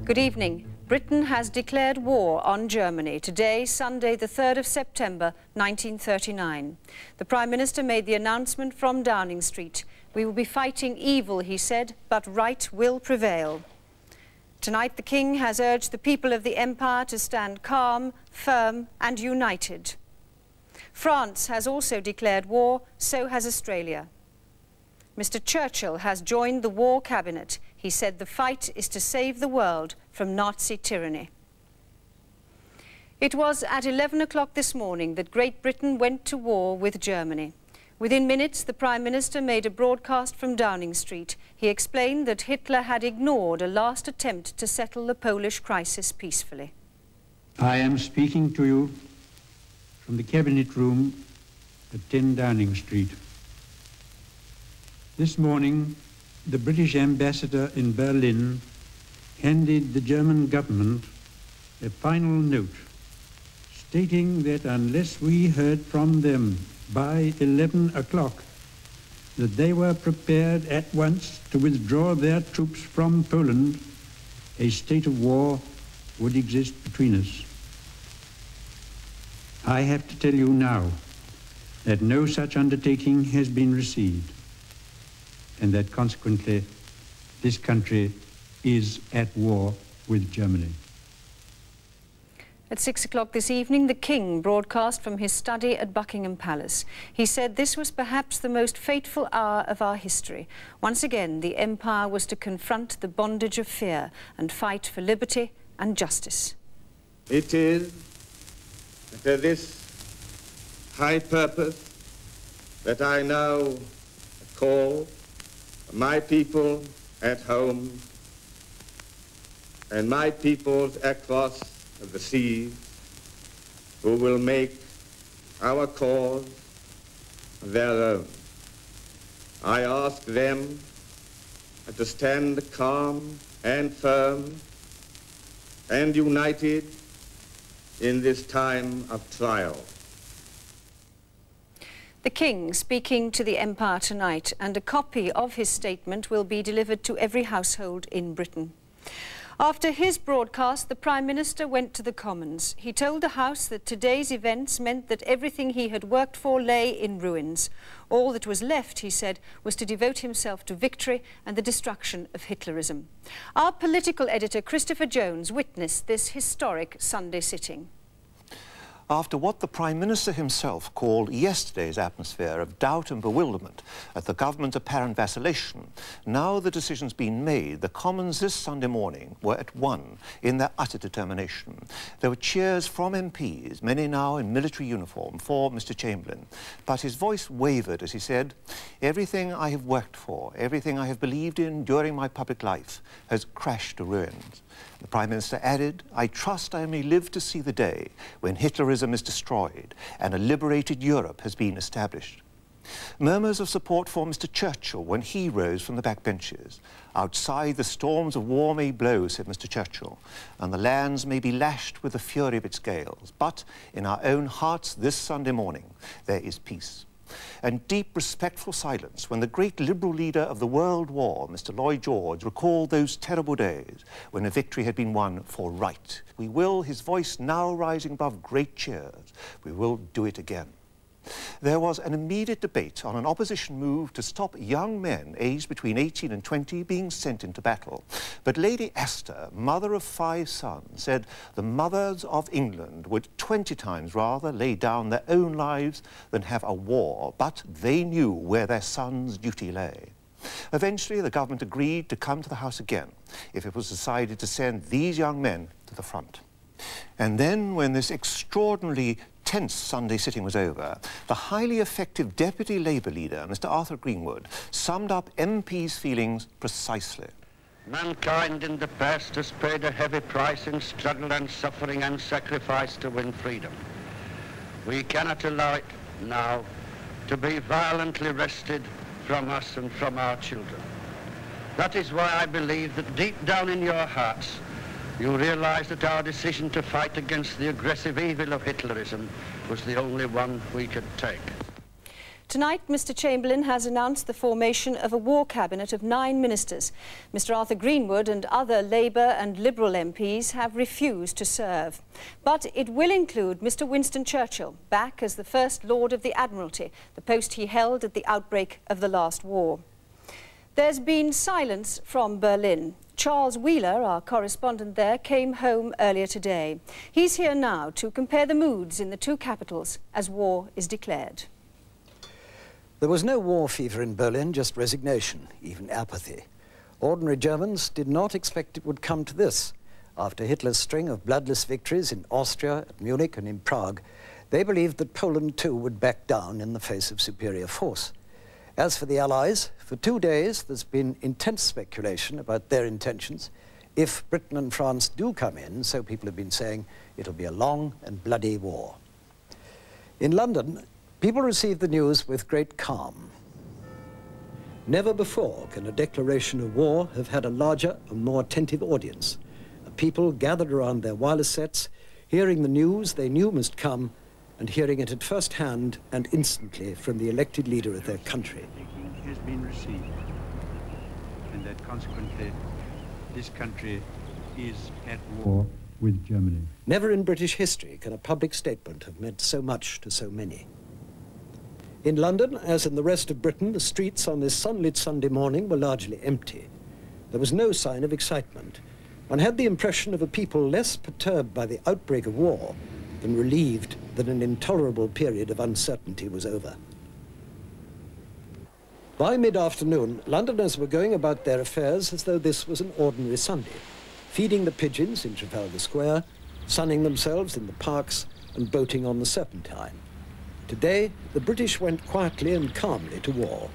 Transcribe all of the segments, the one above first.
Good evening. Britain has declared war on Germany today, Sunday, the 3rd of September, 1939. The Prime Minister made the announcement from Downing Street. We will be fighting evil, he said, but right will prevail. Tonight, the King has urged the people of the Empire to stand calm, firm and united. France has also declared war, so has Australia. Mr. Churchill has joined the war cabinet. He said the fight is to save the world from Nazi tyranny. It was at 11 o'clock this morning that Great Britain went to war with Germany. Within minutes, the Prime Minister made a broadcast from Downing Street. He explained that Hitler had ignored a last attempt to settle the Polish crisis peacefully. I am speaking to you from the Cabinet Room at 10 Downing Street. This morning, the British ambassador in Berlin handed the German government a final note stating that unless we heard from them by 11 o'clock, that they were prepared at once to withdraw their troops from Poland, a state of war would exist between us. I have to tell you now that no such undertaking has been received, and that consequently this country is at war with Germany. At 6 o'clock this evening, the King broadcast from his study at Buckingham Palace. He said this was perhaps the most fateful hour of our history. Once again, the Empire was to confront the bondage of fear and fight for liberty and justice. It is to this high purpose that I now call my people at home and my peoples across the seas, who will make our cause their own. I ask them to stand calm and firm and united in this time of trial. The King speaking to the Empire tonight, and a copy of his statement will be delivered to every household in Britain. After his broadcast, the Prime Minister went to the Commons. He told the House that today's events meant that everything he had worked for lay in ruins. All that was left, he said, was to devote himself to victory and the destruction of Hitlerism. Our political editor, Christopher Jones, witnessed this historic Sunday sitting. After what the Prime Minister himself called yesterday's atmosphere of doubt and bewilderment at the government's apparent vacillation, now the decision's been made, the Commons this Sunday morning were at one in their utter determination. There were cheers from MPs, many now in military uniform, for Mr. Chamberlain, but his voice wavered as he said, "Everything I have worked for, everything I have believed in during my public life has crashed to ruins." The Prime Minister added, "I trust I may live to see the day when Hitlerism is destroyed and a liberated Europe has been established." Murmurs of support for Mr. Churchill when he rose from the backbenches. "Outside the storms of war may blow," said Mr. Churchill, "and the lands may be lashed with the fury of its gales, but in our own hearts this Sunday morning there is peace." And deep, respectful silence when the great Liberal leader of the World War, Mr. Lloyd George, recalled those terrible days when a victory had been won for right. We will, his voice now rising above great cheers, we will do it again. There was an immediate debate on an opposition move to stop young men aged between 18 and 20 being sent into battle. But Lady Esther, mother of 5 sons, said the mothers of England would 20 times rather lay down their own lives than have a war, but they knew where their sons' duty lay. Eventually, the government agreed to come to the House again if it was decided to send these young men to the front. And then, when this extraordinarily tense Sunday sitting was over, the highly effective Deputy Labour leader, Mr. Arthur Greenwood, summed up MP's feelings precisely. Mankind in the past has paid a heavy price in struggle and suffering and sacrifice to win freedom. We cannot allow it now to be violently wrested from us and from our children. That is why I believe that deep down in your hearts you realize that our decision to fight against the aggressive evil of Hitlerism was the only one we could take. Tonight, Mr Chamberlain has announced the formation of a war cabinet of 9 ministers. Mr Arthur Greenwood and other Labour and Liberal MPs have refused to serve. But it will include Mr Winston Churchill, back as the First Lord of the Admiralty, the post he held at the outbreak of the last war. There's been silence from Berlin. Charles Wheeler, our correspondent there, came home earlier today. He's here now to compare the moods in the two capitals as war is declared. There was no war fever in Berlin, just resignation, even apathy. Ordinary Germans did not expect it would come to this. After Hitler's string of bloodless victories in Austria, at Munich and in Prague, they believed that Poland too would back down in the face of superior force. As for the Allies, for 2 days there's been intense speculation about their intentions. If Britain and France do come in, so people have been saying, it'll be a long and bloody war. In London, people received the news with great calm. Never before can a declaration of war have had a larger and more attentive audience. A people gathered around their wireless sets, hearing the news they knew must come, and hearing it at first hand and instantly from the elected leader of their country. Has been received, and that consequently this country is at war with Germany. Never in British history can a public statement have meant so much to so many. In London, as in the rest of Britain, the streets on this sunlit Sunday morning were largely empty. There was no sign of excitement. One had the impression of a people less perturbed by the outbreak of war than relieved that an intolerable period of uncertainty was over. By mid-afternoon, Londoners were going about their affairs as though this was an ordinary Sunday, feeding the pigeons in Trafalgar Square, sunning themselves in the parks and boating on the Serpentine. Today, the British went quietly and calmly to war,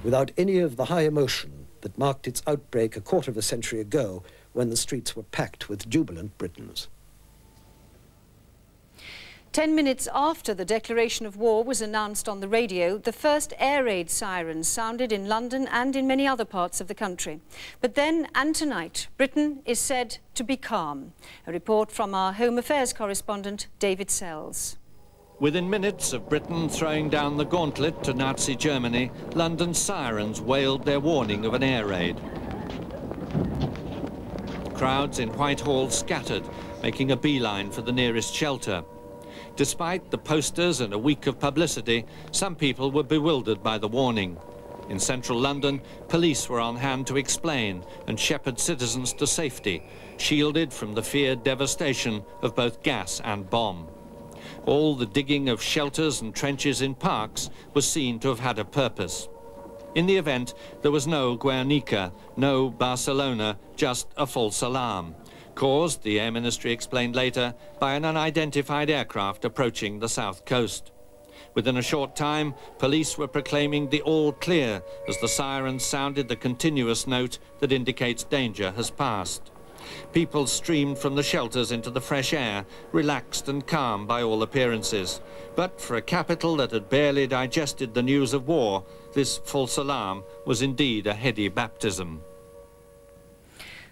without any of the high emotion that marked its outbreak a quarter of a century ago when the streets were packed with jubilant Britons. 10 minutes after the declaration of war was announced on the radio, the first air raid sirens sounded in London and in many other parts of the country. But then and tonight, Britain is said to be calm. A report from our Home Affairs correspondent, David Sells. Within minutes of Britain throwing down the gauntlet to Nazi Germany, London sirens wailed their warning of an air raid. Crowds in Whitehall scattered, making a beeline for the nearest shelter. Despite the posters and a week of publicity, some people were bewildered by the warning. In central London, police were on hand to explain and shepherd citizens to safety, shielded from the feared devastation of both gas and bomb. All the digging of shelters and trenches in parks was seen to have had a purpose. In the event, there was no Guernica, no Barcelona, just a false alarm, caused, the Air Ministry explained later, by an unidentified aircraft approaching the south coast. Within a short time, police were proclaiming the all clear as the sirens sounded the continuous note that indicates danger has passed. People streamed from the shelters into the fresh air, relaxed and calm by all appearances. But for a capital that had barely digested the news of war, this false alarm was indeed a heady baptism.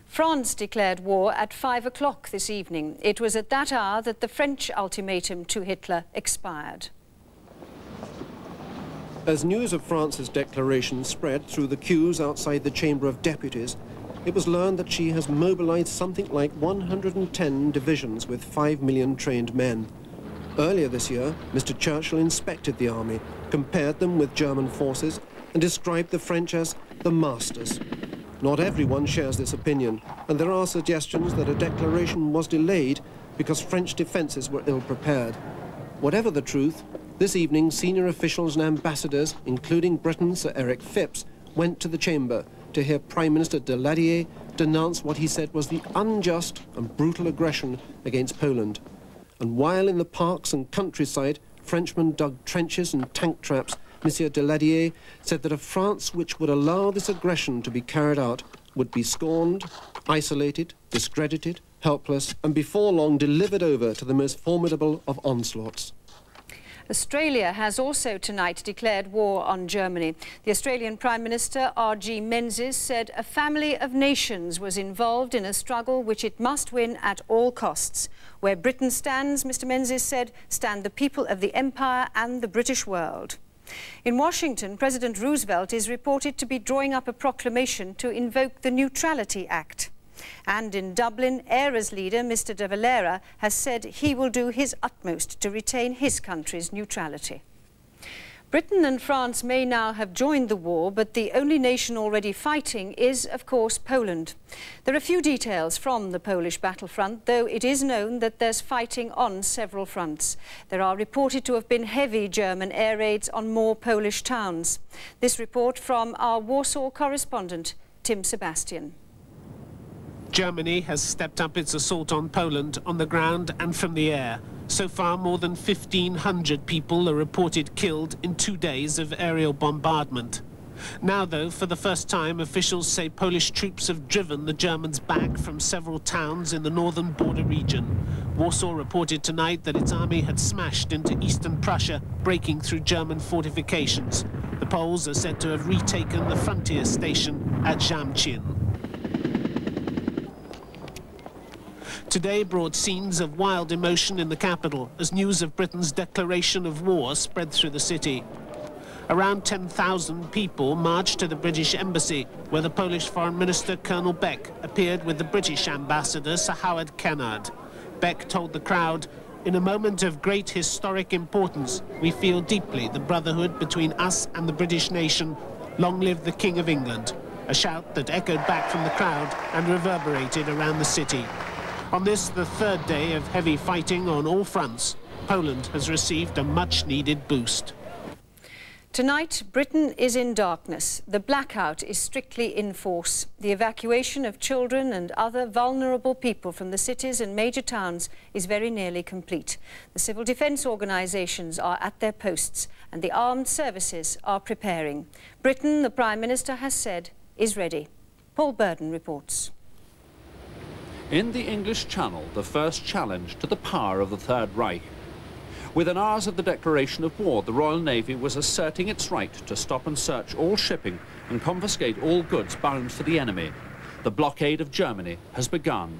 France declared war at 5 o'clock this evening. It was at that hour that the French ultimatum to Hitler expired. As news of France's declaration spread through the queues outside the Chamber of Deputies, it was learned that she has mobilized something like 110 divisions with 5 million trained men. Earlier this year, Mr. Churchill inspected the army, compared them with German forces, and described the French as the masters. Not everyone shares this opinion, and there are suggestions that a declaration was delayed because French defences were ill-prepared. Whatever the truth, this evening senior officials and ambassadors, including Britain Sir Eric Phipps, went to the chamber to hear Prime Minister Daladier denounce what he said was the unjust and brutal aggression against Poland. And while in the parks and countryside, Frenchmen dug trenches and tank traps, Monsieur Daladier said that a France which would allow this aggression to be carried out would be scorned, isolated, discredited, helpless, and before long delivered over to the most formidable of onslaughts. Australia has also tonight declared war on Germany. The Australian Prime Minister, R.G. Menzies, said a family of nations was involved in a struggle which it must win at all costs. Where Britain stands, Mr. Menzies said, stand the people of the Empire and the British world. In Washington, President Roosevelt is reported to be drawing up a proclamation to invoke the Neutrality Act. And in Dublin, ERA's leader, Mr. de Valera, has said he will do his utmost to retain his country's neutrality. Britain and France may now have joined the war, but the only nation already fighting is, of course, Poland. There are few details from the Polish battlefront, though it is known that there's fighting on several fronts. There are reported to have been heavy German air raids on more Polish towns. This report from our Warsaw correspondent, Tim Sebastian. Germany has stepped up its assault on Poland on the ground and from the air. So far, more than 1,500 people are reported killed in 2 days of aerial bombardment. Now, though, for the first time, officials say Polish troops have driven the Germans back from several towns in the northern border region. Warsaw reported tonight that its army had smashed into eastern Prussia, breaking through German fortifications. The Poles are said to have retaken the frontier station at Zamchin. Today brought scenes of wild emotion in the capital as news of Britain's declaration of war spread through the city. Around 10,000 people marched to the British embassy, where the Polish Foreign Minister Colonel Beck appeared with the British ambassador Sir Howard Kennard. Beck told the crowd, "In a moment of great historic importance, we feel deeply the brotherhood between us and the British nation. Long live the King of England," a shout that echoed back from the crowd and reverberated around the city. On this, the third day of heavy fighting on all fronts, Poland has received a much-needed boost. Tonight, Britain is in darkness. The blackout is strictly in force. The evacuation of children and other vulnerable people from the cities and major towns is very nearly complete. The civil defence organisations are at their posts and the armed services are preparing. Britain, the Prime Minister has said, is ready. Paul Burden reports. In the English Channel, the first challenge to the power of the Third Reich. Within hours of the declaration of war, the Royal Navy was asserting its right to stop and search all shipping and confiscate all goods bound for the enemy. The blockade of Germany has begun.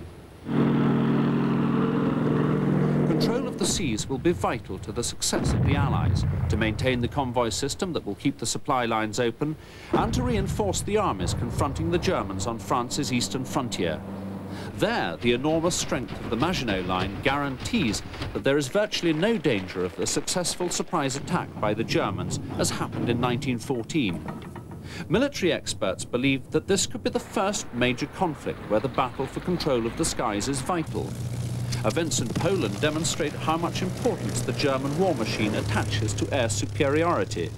Control of the seas will be vital to the success of the Allies, to maintain the convoy system that will keep the supply lines open, and to reinforce the armies confronting the Germans on France's eastern frontier. There, the enormous strength of the Maginot Line guarantees that there is virtually no danger of a successful surprise attack by the Germans, as happened in 1914. Military experts believe that this could be the first major conflict where the battle for control of the skies is vital. Events in Poland demonstrate how much importance the German war machine attaches to air superiority.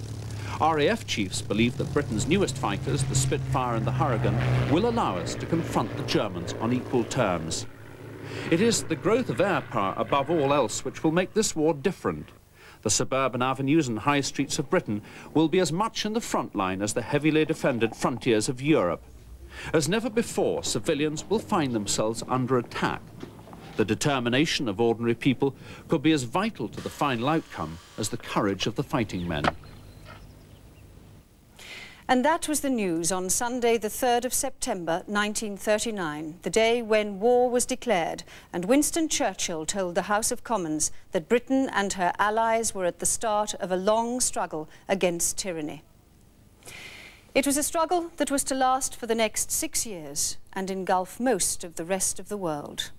RAF chiefs believe that Britain's newest fighters, the Spitfire and the Hurricane, will allow us to confront the Germans on equal terms. It is the growth of air power above all else which will make this war different. The suburban avenues and high streets of Britain will be as much in the front line as the heavily defended frontiers of Europe. As never before, civilians will find themselves under attack. The determination of ordinary people could be as vital to the final outcome as the courage of the fighting men. And that was the news on Sunday, the 3rd of September 1939, the day when war was declared, and Winston Churchill told the House of Commons that Britain and her allies were at the start of a long struggle against tyranny. It was a struggle that was to last for the next 6 years and engulf most of the rest of the world.